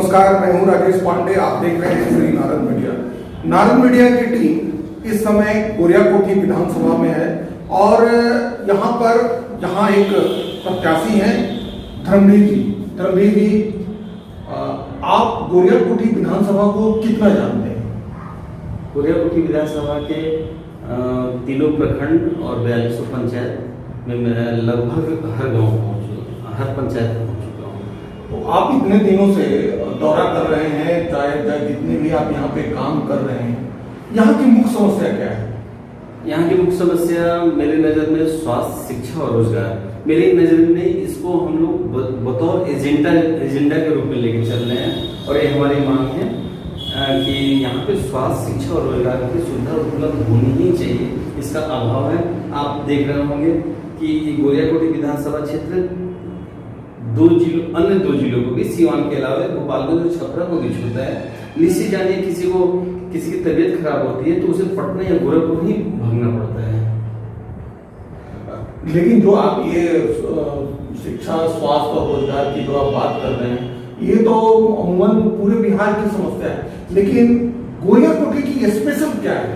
नमस्कार, मैं हूं राजेश पांडे। आप देख रहे हैं श्री नारद मीडिया। नारद मीडिया की टीम इस समय गोरियाकोठी विधानसभा में है और यहाँ एक प्रत्याशी हैं धर्मवीर जी। धर्मवीर जी, आप गोरियाकोठी विधानसभा को कितना जानते हैं? गोरियाकोठी विधानसभा के तीनों प्रखंड और 42 पंचायत में मैं लगभग हर गांव हर पंचायत पहुंच चुका हूँ। तो आप इतने दिनों से दौरा कर रहे हैं, चाहे जितने भी आप यहाँ पे काम कर रहे हैं, यहाँ की मुख्य समस्या क्या है? यहाँ की मुख्य समस्या मेरी नज़र में स्वास्थ्य, शिक्षा और रोजगार। मेरी नज़र में इसको हम लोग बतौर एजेंडा के रूप में लेके चल रहे हैं और ये हमारी मांग है कि यहाँ पे स्वास्थ्य, शिक्षा और रोजगार की सुविधा उपलब्ध होनी ही चाहिए। इसका अभाव है। आप देख रहे होंगे कि गोरियाकोठी विधानसभा क्षेत्र अन्य दो जिलों को भी, सीवान के अलावा गोपालगंज और छपरा को भी छूता है। निश्चित जानिए किसी की तबीयत खराब होती है तो उसे पटना या गोरखपुर ही भागना पड़ता है। लेकिन जो आप ये शिक्षा, स्वास्थ्य और रोजगार की जो आप बात कर रहे हैं, ये तो अमूमन पूरे बिहार की समस्या है, लेकिन गोरियाकोठी की स्पेशल क्या है?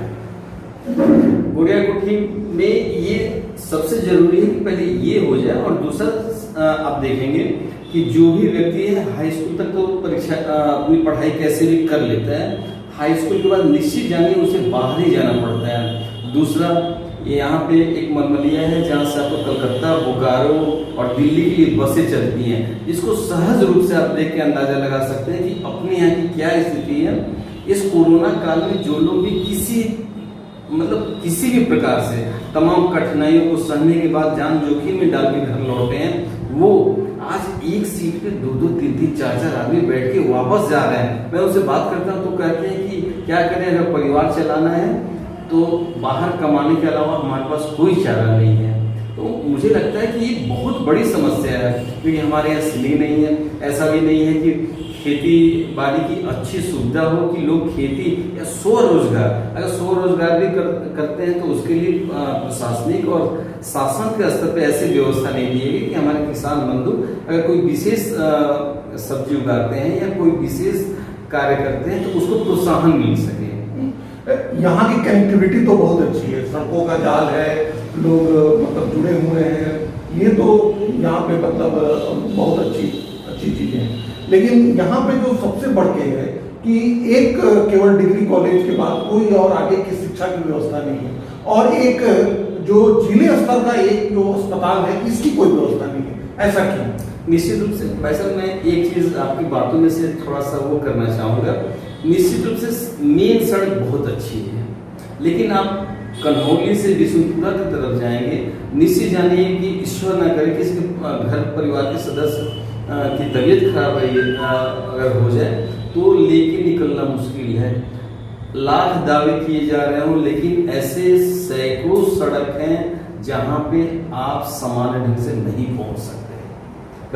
गोरियाकोठी में ये सबसे जरूरी है कि पहले ये हो जाए और दूसरा आप देखेंगे कि जो भी व्यक्ति है हाई स्कूल तक तो परीक्षा अपनी पढ़ाई कैसे भी कर लेता है। हाई स्कूल के बाद निश्चित जानिए उसे बाहर ही जाना पड़ता है। दूसरा, यहाँ पे एक मनमलिया है जहाँ से आपको कलकत्ता, बोकारो और दिल्ली की बसें चलती हैं। इसको सहज रूप से आप देख के अंदाजा लगा सकते हैं कि अपने यहाँ की क्या स्थिति है। इस कोरोना काल में जो लोग भी किसी भी प्रकार से तमाम कठिनाइयों को सहने के बाद जान जोखिम में डाल के घर लौटे हैं, वो आज एक सीट पे 2-2, 3-3, 4-4 आदमी बैठ के वापस जा रहे हैं। मैं उनसे बात करता हूँ तो कहते हैं कि क्या करें, अगर परिवार चलाना है तो बाहर कमाने के अलावा हमारे पास कोई चारा नहीं है। तो मुझे लगता है कि ये बहुत बड़ी समस्या है, क्योंकि हमारे यहाँ सीलिंग नहीं है। ऐसा भी नहीं है कि खेती बाड़ी की अच्छी सुविधा हो कि लोग खेती या स्वरोजगार, अगर स्वरोजगार भी करते हैं तो उसके लिए प्रशासनिक और शासन के स्तर पे ऐसी व्यवस्था नहीं दी गई कि हमारे किसान बंधु अगर कोई विशेष सब्जी उगाते हैं या कोई विशेष कार्य करते हैं तो उसको प्रोत्साहन मिल सके। यहाँ की कनेक्टिविटी तो बहुत अच्छी है, सड़कों का जाल है, लोग जुड़े हुए हैं, ये तो यहाँ पे बहुत अच्छी चीजें हैं। लेकिन यहाँ पे जो सबसे बढ़ के है कि एक केवल डिग्री कॉलेज के बाद कोई और आगे की शिक्षा की व्यवस्था नहीं है, और एक जो जिले स्तर का एक जो अस्पताल है इसकी कोई व्यवस्था नहीं है। ऐसा क्यों? निश्चित रूप से भाई साहब, मैं एक चीज आपकी बातों में से थोड़ा सा वो करना चाहूँगा। निश्चित रूप से मेन सड़क बहुत अच्छी है, लेकिन आप कन्हौली से बिशुनपुरा की तरफ जाएंगे, निश्चित जानिए कि ईश्वर न करे किसी घर परिवार के सदस्य की तबीयत खराब है अगर हो जाए तो लेके निकलना मुश्किल है। लाख दावे किए जा रहे हो, लेकिन ऐसे सैकड़ों सड़क हैं जहां पे आप सामान्य ढंग से नहीं पहुंच सकते।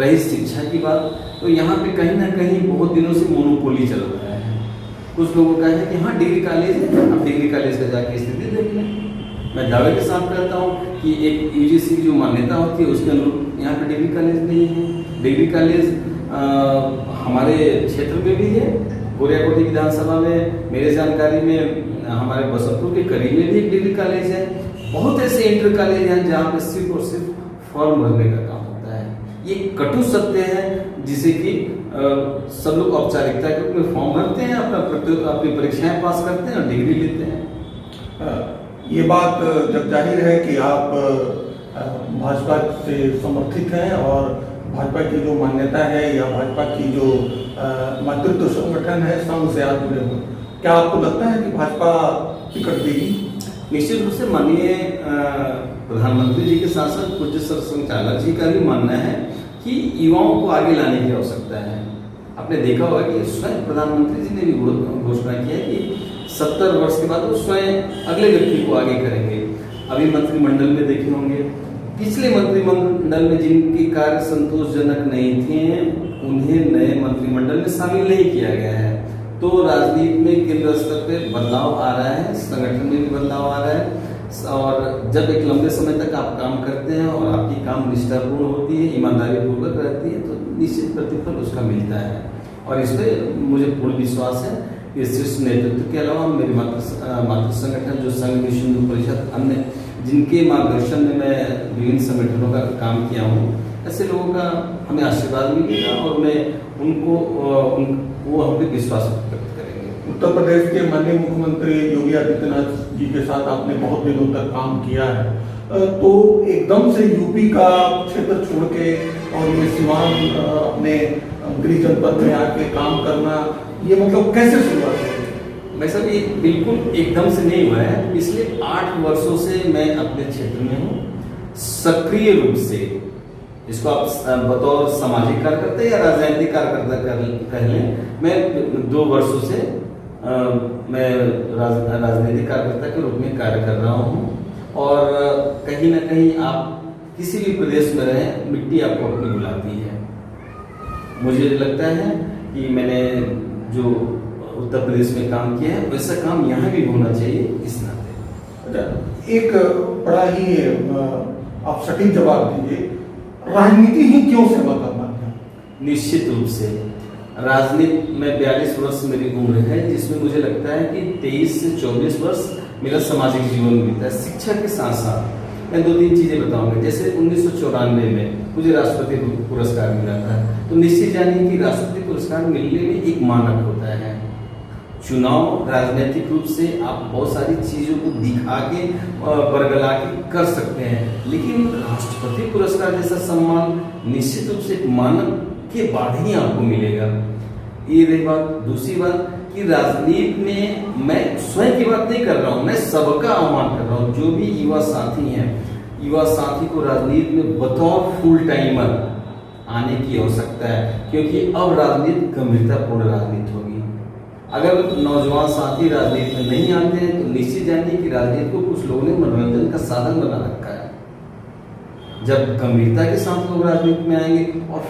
रही शिक्षा की बात, तो यहाँ पे कहीं ना कहीं बहुत दिनों से मोनोपोली चल रहा है। कुछ लोगों का है कि हाँ डिग्री कॉलेज है, आप डिग्री कॉलेज का जाके स्थिति देख लें। मैं दावे के साथ कहता हूँ कि एक यूजीसी की जो मान्यता होती है उसके अनुरूप यहाँ पे डिग्री कॉलेज नहीं है। डिग्री कॉलेज हमारे क्षेत्र में भी है। गोरियाकोठी विधानसभा में मेरे जानकारी में हमारे बसंतपुर के करीब में भी एक डिग्री कॉलेज है। बहुत ऐसे इंटर कॉलेज हैं जहाँ पे सिर्फ और सिर्फ फॉर्म भरने का काम होता है। ये कटु सत्य है जिसे कि सब लोग औपचारिकता के रूप में फॉर्म भरते हैं, अपनी परीक्षाएं पास करते हैं और डिग्री लेते हैं। ये बात जब जाहिर है कि आप भाजपा से समर्थित हैं और भाजपा की जो मान्यता है या भाजपा की जो मातृत्व संगठन है संघ से आप जुड़े हुए, क्या आपको लगता है कि भाजपा टिकट देगी? निश्चित रूप से माननीय प्रधानमंत्री जी के साथ साथ पूज्य संचालक जी का भी मानना है कि युवाओं को आगे लाने की आवश्यकता है। आपने देखा होगा कि स्वयं प्रधानमंत्री जी ने भी घोषणा किया कि 70 वर्ष के बाद वो स्वयं अगले व्यक्ति को आगे करेंगे। अभी मंत्रिमंडल में देखे होंगे, पिछले मंत्रिमंडल में जिनकी कार्य संतोषजनक नहीं थे उन्हें नए मंत्रिमंडल में शामिल नहीं किया गया है। तो राजनीति में केंद्र स्तर पे बदलाव आ रहा है, संगठन में भी बदलाव आ रहा है। और जब एक लंबे समय तक आप काम करते हैं और आपकी काम निष्ठापूर्ण होती है, ईमानदारी पूर्वक रहती है, तो निश्चित प्रतिफल उसका मिलता है। और इस पर मुझे पूर्ण विश्वास है कि शीर्ष नेतृत्व के अलावा मेरे मातृ संगठन जो संघ विश्व हिंदू परिषद अन्य जिनके मार्गदर्शन में मैं विभिन्न संगठनों का काम किया हूँ, ऐसे लोगों का हमें आशीर्वाद मिलेगा और मैं उनको वो हम पे विश्वास व्यक्त करेंगे। उत्तर प्रदेश के माननीय मुख्यमंत्री योगी आदित्यनाथ जी के साथ आपने बहुत दिनों तक काम किया है, तो एकदम से यूपी का क्षेत्र छोड़ के और ये सिवान अपने गृह जनपद में आके काम करना, ये मतलब कैसे शुरुआत हुई? मैं सब ये बिल्कुल एकदम से नहीं हुआ है। पिछले 8 वर्षों से मैं अपने क्षेत्र में हूँ सक्रिय रूप से, इसको आप बतौर सामाजिक कार्यकर्ता या राजनीतिक कार्यकर्ता कह लें। मैं 2 वर्षों से मैं राजनीतिक कार्यकर्ता के रूप में कार्य कर रहा हूँ और कहीं ना कहीं आप किसी भी प्रदेश में रहें, मिट्टी आपको अपनी बुलाती है। मुझे लगता है कि मैंने जो उत्तर प्रदेश में काम किया है वैसा काम यहाँ भी होना चाहिए इस नाते। एक बड़ा ही आप सटीक जवाब दीजिए, राजनीति ही क्यों सेवा करना है? निश्चित रूप से राजनीति में 42 वर्ष मेरी उम्र है, जिसमें मुझे लगता है कि 23 से 24 वर्ष मेरा सामाजिक जीवन बीता है। शिक्षा के साथ साथ मैं 2-3 चीजें बताऊंगा। जैसे 1994 में मुझे राष्ट्रपति पुरस्कार मिला था, तो निश्चित जानिए कि राष्ट्रपति पुरस्कार मिलने में एक मानक होता है। चुनाव राजनीतिक रूप से आप बहुत सारी चीजों को दिखा के बरगला के कर सकते हैं, लेकिन राष्ट्रपति पुरस्कार जैसा सम्मान निश्चित रूप से एक मानक के बाद ही आपको मिलेगा। ये रही बात। दूसरी बात कि राजनीति में मैं स्वयं की बात नहीं कर रहा हूँ, मैं सबका आह्वान कर रहा हूँ। जो भी युवा साथी हैं, युवा साथी को राजनीति में बतौर फुल टाइमर आने की आवश्यकता है, क्योंकि अब राजनीति गंभीरतापूर्ण राजनीति होगी। अगर नौजवान साथी राजनीति में नहीं आते हैं तो निश्चित जानिए कि राजनीति को कुछ लोगों ने मनोरंजन का साधन बना रखा है। जब गंभीरता के साथ लोग राजनीति में आएंगे और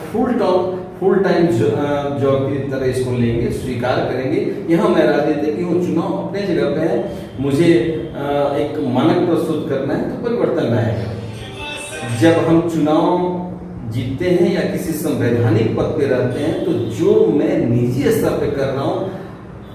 फुल टाइम जॉब की तरह इसको लेंगे, स्वीकार करेंगे, यहाँ मैं राजनीति हूँ, चुनाव अपने जगह पे है, मुझे एक मानक प्रस्तुत करना है, तो परिवर्तन आएगा। जब हम चुनाव जीतते हैं या किसी संवैधानिक पद पे रहते हैं, तो जो मैं निजी स्तर पे कर रहा हूँ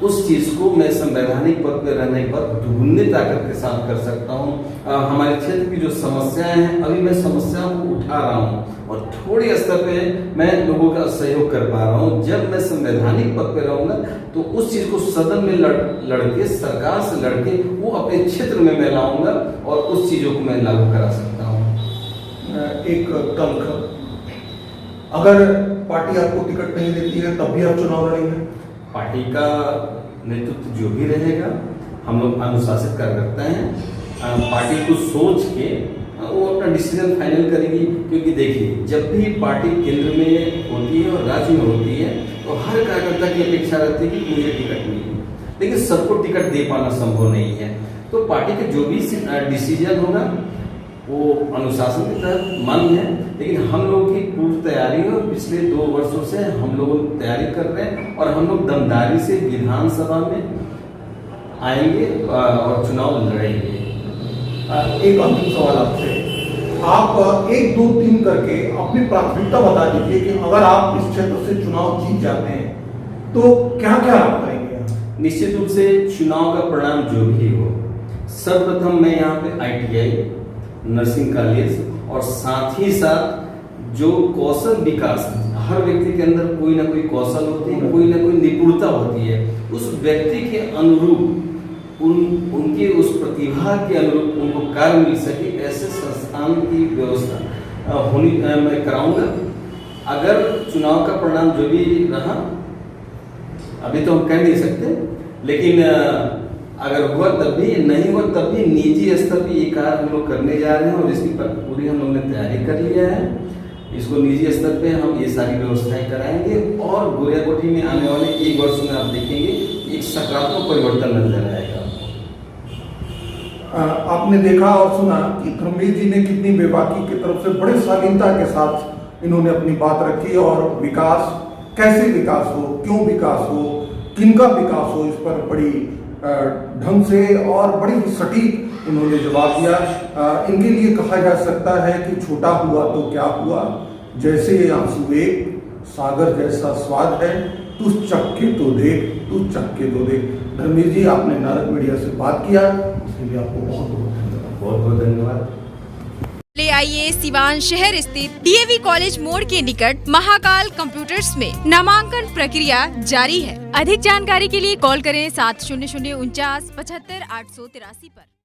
उस चीज को मैं संवैधानिक पद पे रहने पर दुगुनी ताकत के साथ कर सकता हूँ। हमारे क्षेत्र की जो समस्याएं हैं, अभी मैं समस्याओं को उठा रहा हूँ और थोड़ी स्तर पे मैं लोगों का सहयोग कर पा रहा हूँ। जब मैं संवैधानिक पद पे रहूंगा तो उस चीज को सदन में लड़के सरकार से लड़के वो अपने क्षेत्र में मैं लाऊंगा और उस चीजों को मैं लागू करा सकता हूँ। एक तल्ख, अगर पार्टी आपको टिकट नहीं देती है तब भी आप चुनाव लड़ेंगे? पार्टी का नेतृत्व जो भी रहेगा, हम लोग अनुशासित कार्यकर्ता हैं, पार्टी को सोच के वो अपना डिसीजन फाइनल करेगी। क्योंकि देखिए, जब भी पार्टी केंद्र में होती है और राज्य में होती है तो हर कार्यकर्ता की अपेक्षा रहती है कि मुझे टिकट मिले, लेकिन सबको टिकट दे पाना संभव नहीं है। तो पार्टी का जो भी डिसीजन होगा वो अनुशासन के तहत मान्य है, लेकिन हम लोग की पूर्व तैयारी है। पिछले 2 वर्षों से हम लोग तैयारी कर रहे हैं और हम लोग दमदारी से विधानसभा में आएंगे और चुनाव लड़ेंगे। एक अंतिम सवाल आपसे, आप 1, 2, 3 करके अपनी प्राथमिकता बता दीजिए कि अगर आप इस क्षेत्र से चुनाव जीत जाते हैं तो क्या क्या आप करेंगे? निश्चित रूप से चुनाव का परिणाम जो भी हो, सर्वप्रथम मैं यहाँ पे ITI, नर्सिंग कॉलेज और साथ ही साथ जो कौशल विकास, हर व्यक्ति के अंदर कोई ना कोई कौशल होती है, कोई ना कोई निपुणता होती है, उस व्यक्ति के अनुरूप उनके उस प्रतिभा के अनुरूप उनको कार्य मिल सके, ऐसे संस्थान की व्यवस्था होनी मैं कराऊंगा। अगर चुनाव का परिणाम जो भी रहा, अभी तो हम कह नहीं सकते, लेकिन अगर हुआ तब भी, नहीं हुआ तब भी, निजी स्तर पे ये कार्य हम लोग करने जा रहे हैं और इसकी पूरी हम लोग ने तैयारी कर लिया है। इसको निजी स्तर पे हम ये सारी व्यवस्थाएं कराएंगे और गोरियाकोठी में आने वाले 1 वर्ष में आप देखेंगे एक सकारात्मक परिवर्तन नजर आएगा। आपने देखा और सुना कि धर्मवीर जी ने कितनी बेबाकी की तरफ से बड़े शालीनता के साथ इन्होंने अपनी बात रखी और विकास, कैसे विकास हो, क्यों विकास हो, किनका विकास हो, इस पर बड़ी ढंग से और बड़ी सटीक उन्होंने जवाब दिया। इनके लिए कहा जा सकता है कि छोटा हुआ तो क्या हुआ, जैसे आंसू एक सागर जैसा स्वाद है, तू चख के तो देख, तू चख के तो देख। धर्मेश जी, आपने नारद मीडिया से बात किया, उसके लिए आपको बहुत बहुत धन्यवाद। बहुत बहुत धन्यवाद। ले आइए सिवान शहर स्थित डीएवी कॉलेज मोड़ के निकट महाकाल कंप्यूटर्स में नामांकन प्रक्रिया जारी है। अधिक जानकारी के लिए कॉल करें 700947 75 883 पर।